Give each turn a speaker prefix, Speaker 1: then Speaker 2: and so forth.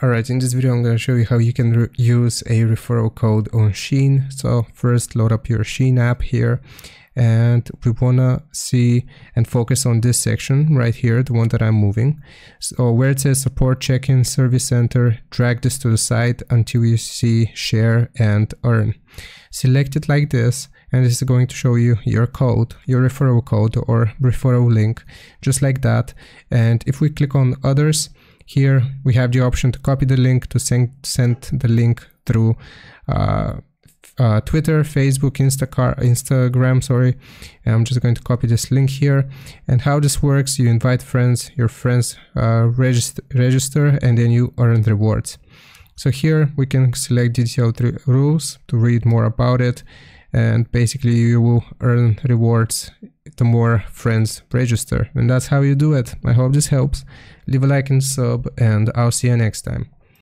Speaker 1: Alright, in this video I'm going to show you how you can use a referral code on Shein. So first load up your Shein app here, and we want to see and focus on this section right here, the one that I'm moving. So where it says support check-in service center, drag this to the side until you see share and earn. Select it like this, and this is going to show you your code, your referral code or referral link, just like that. And if we click on others, here we have the option to copy the link, to send the link through Twitter, Facebook, Instagram, sorry. And I'm just going to copy this link here. And how this works, you invite friends, your friends register, and then you earn rewards. So here we can select detailed rules to read more about it. And basically you will earn rewards the more friends register, and that's how you do it. I hope this helps. Leave a like and sub, and I'll see you next time.